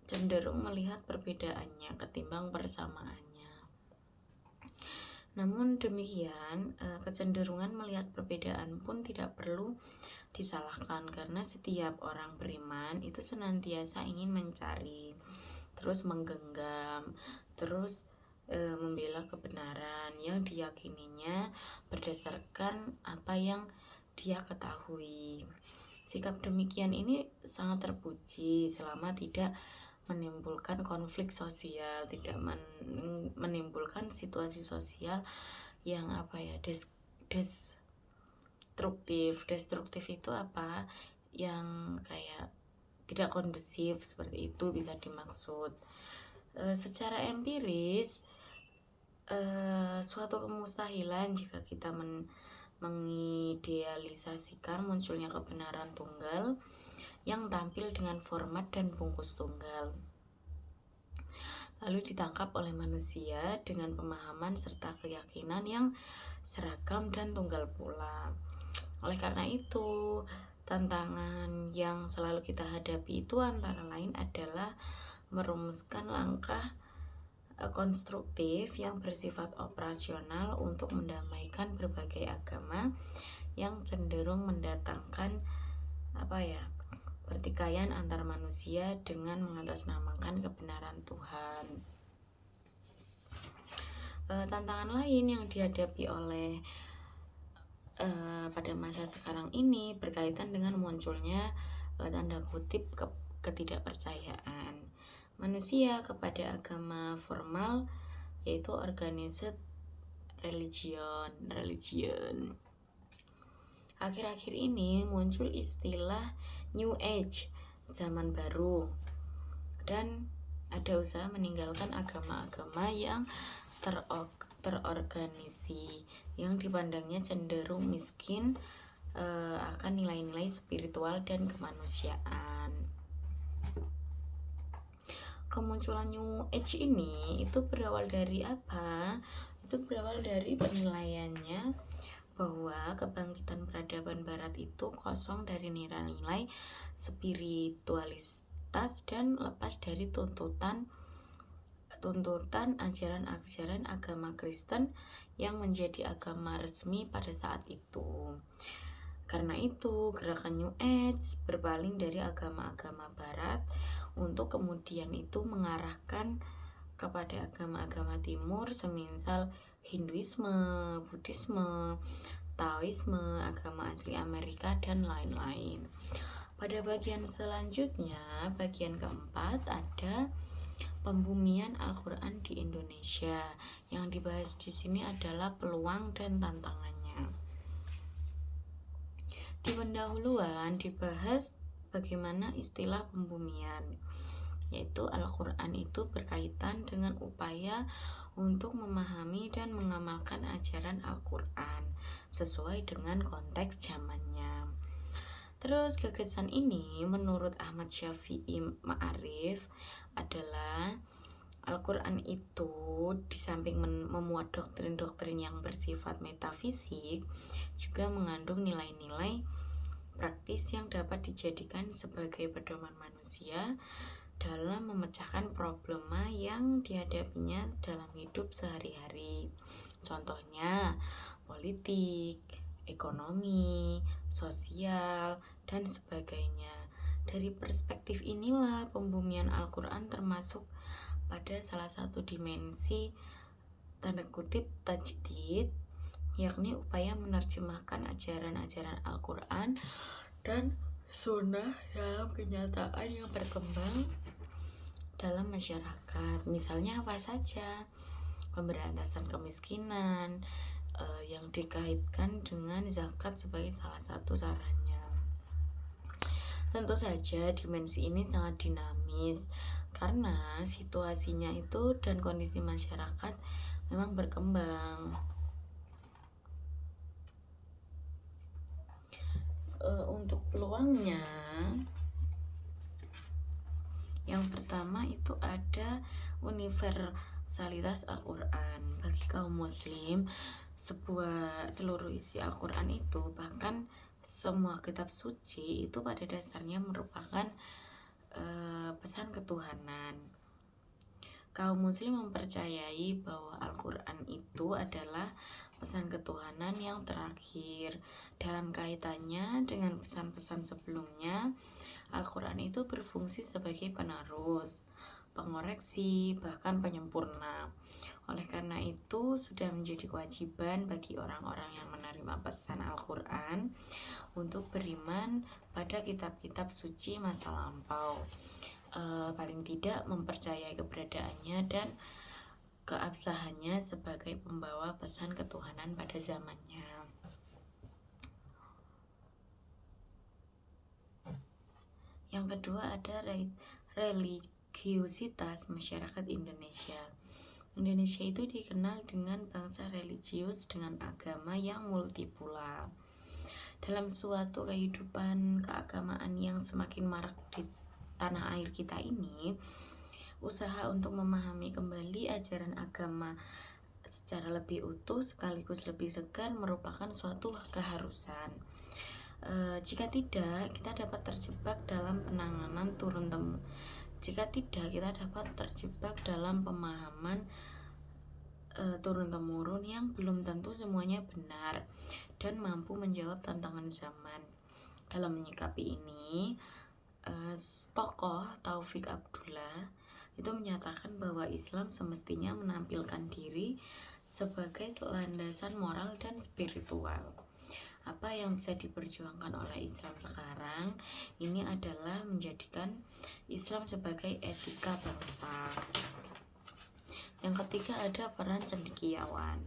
cenderung melihat perbedaannya ketimbang persamaannya. Namun demikian, kecenderungan melihat perbedaan pun tidak perlu disalahkan, karena setiap orang beriman itu senantiasa ingin mencari, terus menggenggam, terus membela kebenaran yang diyakininya berdasarkan apa yang dia ketahui. Sikap demikian ini sangat terpuji selama tidak menimbulkan konflik sosial, tidak menimbulkan situasi sosial yang destruktif itu yang kayak tidak kondusif, seperti itu bisa dimaksud. Secara empiris, suatu kemustahilan jika kita mengidealisasikan munculnya kebenaran tunggal yang tampil dengan format dan bungkus tunggal, lalu ditangkap oleh manusia dengan pemahaman serta keyakinan yang seragam dan tunggal pula. Oleh karena itu, tantangan yang selalu kita hadapi itu antara lain adalah merumuskan langkah konstruktif yang bersifat operasional untuk mendamaikan berbagai agama yang cenderung mendatangkan pertikaian antar manusia dengan mengatasnamakan kebenaran Tuhan. Tantangan lain yang dihadapi oleh pada masa sekarang ini berkaitan dengan munculnya tanda kutip ketidakpercayaan manusia kepada agama formal, yaitu organized religion. Akhir-akhir ini muncul istilah New Age, zaman baru, dan ada usaha meninggalkan agama-agama yang terorganisasi, yang dipandangnya cenderung miskin akan nilai-nilai spiritual dan kemanusiaan. Kemunculan New Age ini itu berawal dari apa? Itu berawal dari penilaiannya bahwa kebangkitan peradaban barat itu kosong dari nilai-nilai spiritualitas dan lepas dari tuntutan ajaran agama Kristen yang menjadi agama resmi pada saat itu. Karena itu, gerakan New Age berpaling dari agama-agama barat untuk kemudian itu mengarahkan kepada agama-agama timur, semisal Hinduisme, Buddhisme, Taoisme, agama asli Amerika, dan lain-lain. Pada bagian selanjutnya, bagian keempat, ada pembumian Al-Quran di Indonesia. Yang dibahas di sini adalah peluang dan tantangannya. Di pendahuluan dibahas bagaimana istilah pembumian, yaitu Al-Quran itu berkaitan dengan upaya untuk memahami dan mengamalkan ajaran Al-Quran sesuai dengan konteks zamannya. Terus gagasan ini menurut Ahmad Syafi'i Ma'arif adalah Al-Quran itu di samping memuat doktrin-doktrin yang bersifat metafisik, juga mengandung nilai-nilai praktis yang dapat dijadikan sebagai pedoman manusia dalam memecahkan problema yang dihadapinya dalam hidup sehari-hari. Contohnya politik, ekonomi, sosial, dan sebagainya. Dari perspektif inilah pembumian Al-Quran termasuk pada salah satu dimensi tanda kutip tajdid, yakni upaya menerjemahkan ajaran-ajaran Al-Quran dan sunnah dalam kenyataan yang berkembang dalam masyarakat. Misalnya apa saja? Pemberantasan kemiskinan yang dikaitkan dengan zakat sebagai salah satu sarannya. Tentu saja dimensi ini sangat dinamis karena situasinya itu dan kondisi masyarakat memang berkembang. Untuk peluangnya, yang pertama itu ada universalitas Al-Quran. Bagi kaum muslim, seluruh isi Al-Quran itu, bahkan semua kitab suci itu pada dasarnya merupakan pesan ketuhanan. Kaum muslim mempercayai bahwa Al-Quran itu adalah pesan ketuhanan yang terakhir. Dalam kaitannya dengan pesan-pesan sebelumnya, Al-Quran itu berfungsi sebagai penerus, pengoreksi, bahkan penyempurna. Oleh karena itu, sudah menjadi kewajiban bagi orang-orang yang menerima pesan Al-Quran untuk beriman pada kitab-kitab suci masa lampau, paling tidak mempercayai keberadaannya dan keabsahannya sebagai pembawa pesan ketuhanan pada zamannya. Yang kedua ada religiusitas masyarakat Indonesia. Indonesia itu dikenal dengan bangsa religius dengan agama yang multipolar. Dalam suatu kehidupan keagamaan yang semakin marak di tanah air kita ini, usaha untuk memahami kembali ajaran agama secara lebih utuh sekaligus lebih segar merupakan suatu keharusan. Jika tidak, kita dapat terjebak dalam penanganan kita dapat terjebak dalam pemahaman turun-temurun yang belum tentu semuanya benar dan mampu menjawab tantangan zaman. Dalam menyikapi ini, tokoh Taufik Abdullah itu menyatakan bahwa Islam semestinya menampilkan diri sebagai landasan moral dan spiritual. Apa yang bisa diperjuangkan oleh Islam sekarang ini adalah menjadikan Islam sebagai etika bangsa. Yang ketiga ada peran cendekiawan.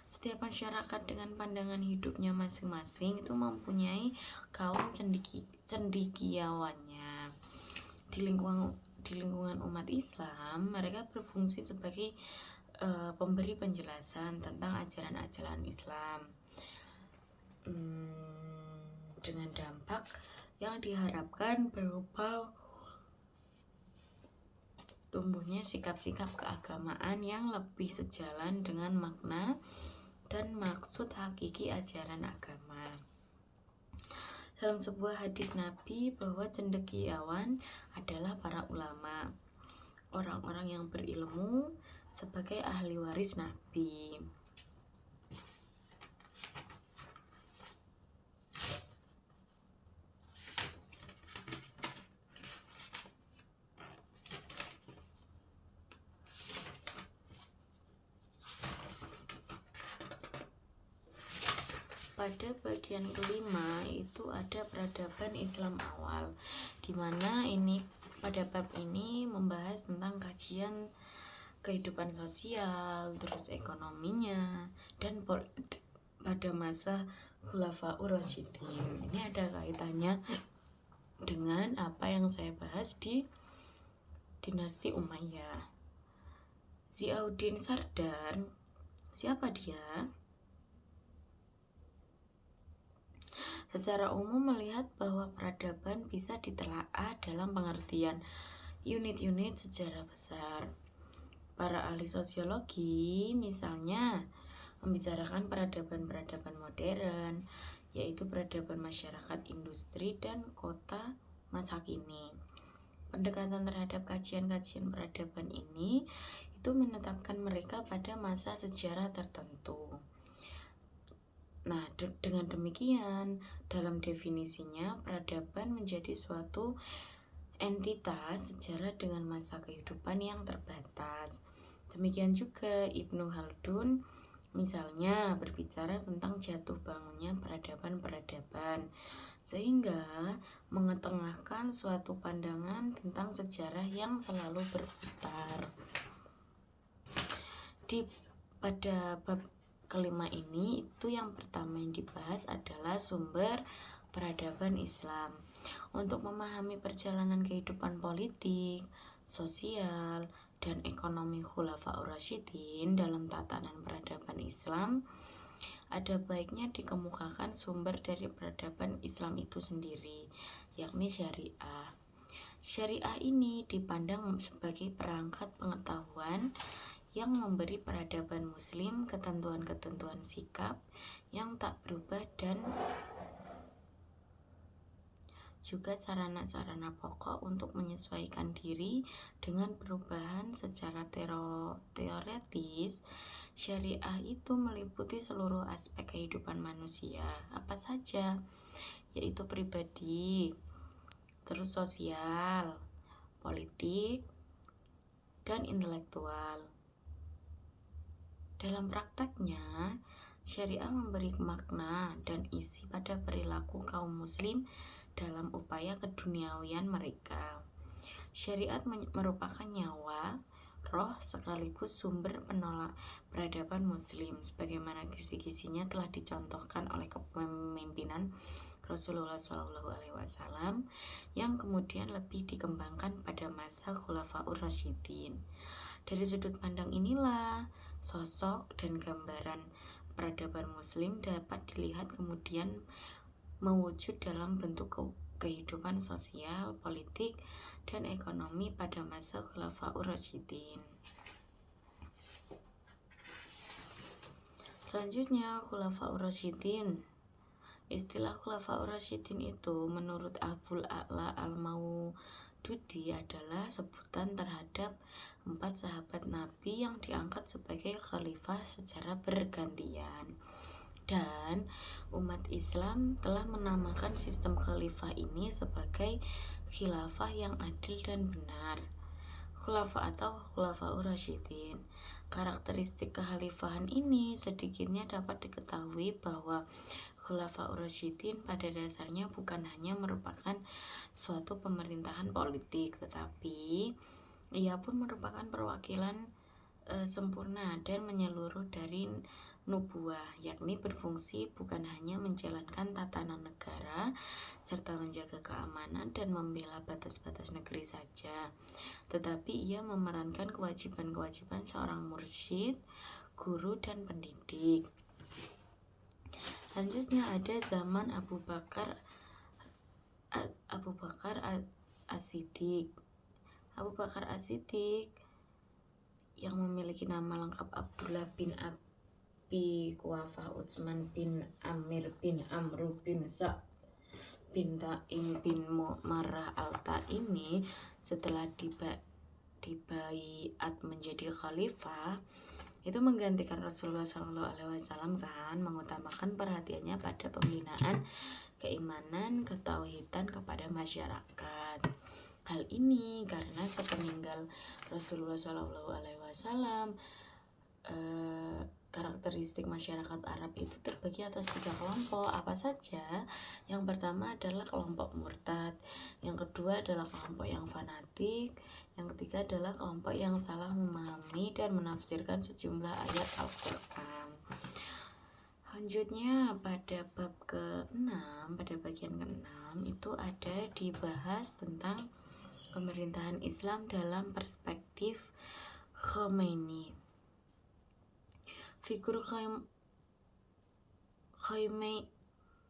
Setiap masyarakat dengan pandangan hidupnya masing-masing itu mempunyai kaum cendekiawannya. Di lingkungan umat Islam, mereka berfungsi sebagai pemberi penjelasan tentang ajaran-ajaran Islam dengan dampak yang diharapkan berupa tumbuhnya sikap-sikap keagamaan yang lebih sejalan dengan makna dan maksud hakiki ajaran agama. Dalam sebuah hadis Nabi bahwa cendekiawan adalah para ulama, orang-orang yang berilmu sebagai ahli waris Nabi. Pada bagian kelima itu ada peradaban Islam awal, dimana pada bab ini membahas tentang kajian kehidupan sosial, terus ekonominya, dan politik pada masa Khulafaur Rasyidin. Ini ada kaitannya dengan apa yang saya bahas di dinasti Umayyah. Ziauddin Sardar, siapa dia? Secara umum melihat bahwa peradaban bisa ditelaah dalam pengertian unit-unit sejarah besar. Para ahli sosiologi misalnya membicarakan peradaban-peradaban modern, yaitu peradaban masyarakat industri dan kota masa kini. Pendekatan terhadap kajian-kajian peradaban ini itu menetapkan mereka pada masa sejarah tertentu. Nah, dengan demikian, dalam definisinya, peradaban menjadi suatu entitas sejarah dengan masa kehidupan yang terbatas. Demikian juga Ibnu Khaldun misalnya berbicara tentang jatuh bangunnya peradaban-peradaban, sehingga mengetengahkan suatu pandangan tentang sejarah yang selalu berputar. Pada bab kelima ini, itu yang pertama yang dibahas adalah sumber peradaban Islam. Untuk memahami perjalanan kehidupan politik, sosial, dan ekonomi Khulafaur Rasyidin dalam tatanan peradaban Islam, ada baiknya dikemukakan sumber dari peradaban Islam itu sendiri, yakni syariah. Syariah ini dipandang sebagai perangkat pengetahuan yang memberi peradaban muslim ketentuan-ketentuan sikap yang tak berubah dan juga sarana-sarana pokok untuk menyesuaikan diri dengan perubahan secara teoretis. Syariah itu meliputi seluruh aspek kehidupan manusia, apa saja, yaitu pribadi, terus sosial, politik, dan intelektual. Dalam prakteknya, syariah memberi makna dan isi pada perilaku kaum muslim dalam upaya keduniawian mereka. Syariat merupakan nyawa, roh sekaligus sumber penolak peradaban muslim, sebagaimana kisi-kisinya telah dicontohkan oleh kepemimpinan Rasulullah SAW yang kemudian lebih dikembangkan pada masa Khulafaur Rasyidin. Dari sudut pandang inilah, sosok dan gambaran peradaban muslim dapat dilihat kemudian mewujud dalam bentuk kehidupan sosial, politik, dan ekonomi pada masa Khulafaur Rasyidin. Selanjutnya, Khulafaur Rasyidin. Istilah Khulafaur Rasyidin itu menurut Abul A'la Al-Maududi adalah sebutan terhadap 4 sahabat Nabi yang diangkat sebagai khalifah secara bergantian. Dan umat Islam telah menamakan sistem khalifah ini sebagai khilafah yang adil dan benar, khulafah atau Khulafaur Rasyidin. Karakteristik kekhalifahan ini sedikitnya dapat diketahui bahwa Khulafaur Rasyidin pada dasarnya bukan hanya merupakan suatu pemerintahan politik, tetapi ia pun merupakan perwakilan sempurna dan menyeluruh dari nubuah, yakni berfungsi bukan hanya menjalankan tatanan negara serta menjaga keamanan dan membela batas-batas negeri saja, tetapi ia memerankan kewajiban-kewajiban seorang mursyid, guru, dan pendidik. Selanjutnya ada zaman Abu Bakar As-Siddiq. Abu Bakar As-Siddiq yang memiliki nama lengkap Abdullah bin Abi Quhafah Utsman bin Amir bin Amru bin Sa'd bin Taim bin Marrah al-Taimi, setelah dibaiat menjadi khalifah, itu menggantikan Rasulullah SAW kan, mengutamakan perhatiannya pada pembinaan keimanan, ketauhidan kepada masyarakat. Hal ini karena sepeninggal Rasulullah SAW, karakteristik masyarakat Arab itu terbagi atas 3 kelompok. Apa saja? Yang pertama adalah kelompok murtad, yang kedua adalah kelompok yang fanatik, yang ketiga adalah kelompok yang salah memahami dan menafsirkan sejumlah ayat Al-Quran. Selanjutnya pada bab ke-6, pada bagian ke-6 itu ada dibahas tentang pemerintahan Islam dalam perspektif Khomeini. Figur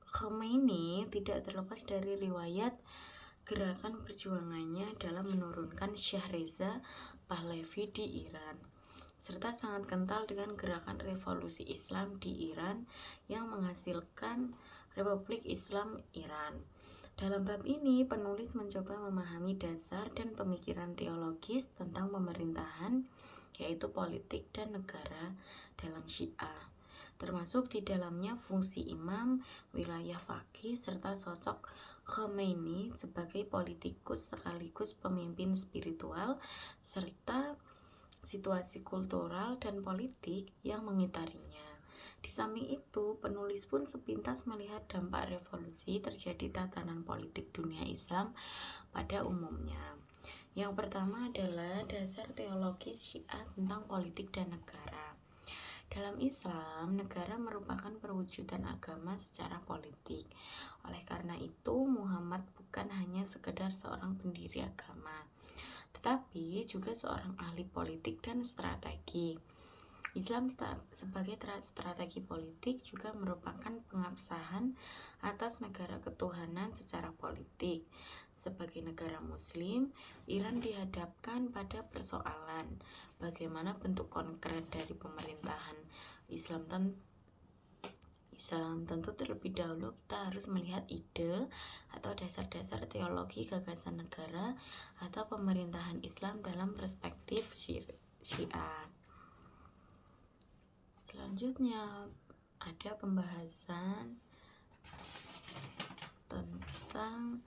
Khomeini tidak terlepas dari riwayat gerakan perjuangannya dalam menurunkan Syah Reza Pahlavi di Iran, serta sangat kental dengan gerakan revolusi Islam di Iran yang menghasilkan Republik Islam Iran. Dalam bab ini, penulis mencoba memahami dasar dan pemikiran teologis tentang pemerintahan, yaitu politik dan negara dalam Syiah, termasuk di dalamnya fungsi imam, wilayah faqih, serta sosok Khomeini sebagai politikus sekaligus pemimpin spiritual, serta situasi kultural dan politik yang mengitarinya. Di samping itu, penulis pun sepintas melihat dampak revolusi terjadi tatanan politik dunia Islam pada umumnya. Yang pertama adalah dasar teologis Syiah tentang politik dan negara. Dalam Islam, negara merupakan perwujudan agama secara politik. Oleh karena itu, Muhammad bukan hanya sekedar seorang pendiri agama, tetapi juga seorang ahli politik dan strategi. Islam sebagai strategi politik juga merupakan pengabsahan atas negara ketuhanan secara politik. Sebagai negara muslim, Iran dihadapkan pada persoalan bagaimana bentuk konkret dari pemerintahan Islam. Tentu terlebih dahulu kita harus melihat ide atau dasar-dasar teologi gagasan negara atau pemerintahan Islam dalam perspektif Syiah. Selanjutnya ada pembahasan tentang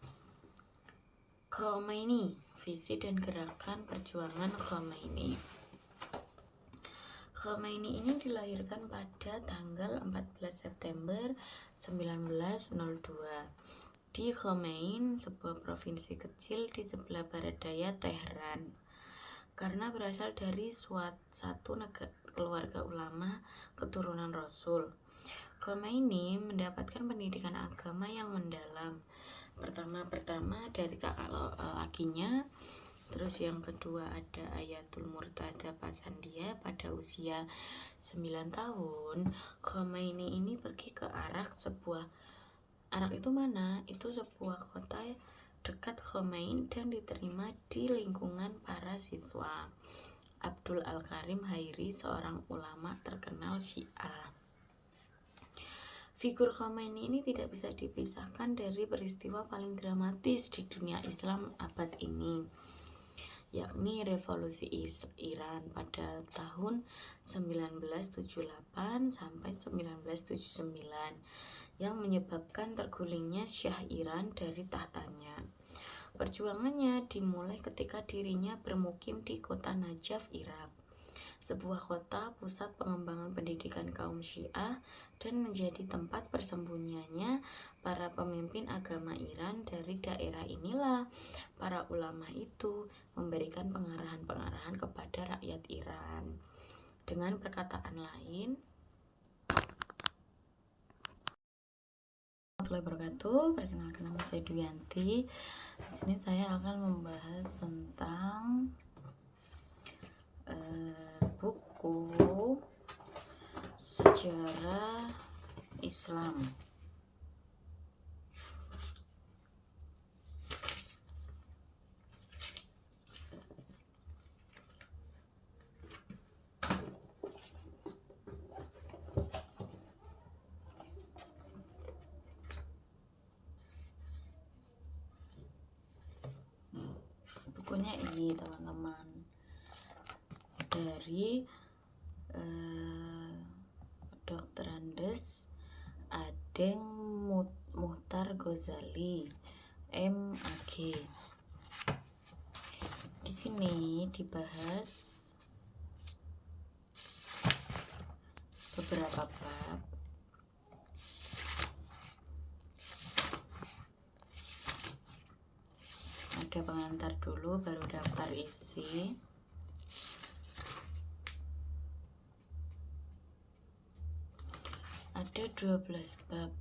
Khomeini, visi dan gerakan perjuangan Khomeini. Khomeini ini dilahirkan pada tanggal 14 September 1902 di Khomein, sebuah provinsi kecil di sebelah barat daya Teheran. Karena berasal dari satu keluarga ulama keturunan Rasul, Khomeini mendapatkan pendidikan agama yang mendalam. Pertama dari kakak lakinya, terus yang kedua ada Ayatul Murtada Pasandia pada usia 9 tahun. Khomeini ini pergi ke Arak. Arak itu mana? Itu sebuah kota dekat Khomein dan diterima di lingkungan para siswa. Abdul Al-Karim Hairi, seorang ulama terkenal Syiah. Figur Khomeini ini tidak bisa dipisahkan dari peristiwa paling dramatis di dunia Islam abad ini, yakni revolusi Iran pada tahun 1978 sampai 1979 yang menyebabkan tergulingnya Syah Iran dari tahtanya. Perjuangannya dimulai ketika dirinya bermukim di kota Najaf, Irak, sebuah kota pusat pengembangan pendidikan kaum Syiah dan menjadi tempat persembunyiannya para pemimpin agama Iran. Dari daerah inilah para ulama itu memberikan pengarahan-pengarahan kepada rakyat Iran. Dengan perkataan lain, perkenalkan nama saya Duyanti. Di sini saya akan membahas tentang buku sejarah Islam. Bukunya ini teman-teman, dari Dr. Andes Adeng Muhtar Ghazali MAG. Di sini dibahas beberapa bab. Ada pengantar dulu, baru daftar isi. Ada 12 bab.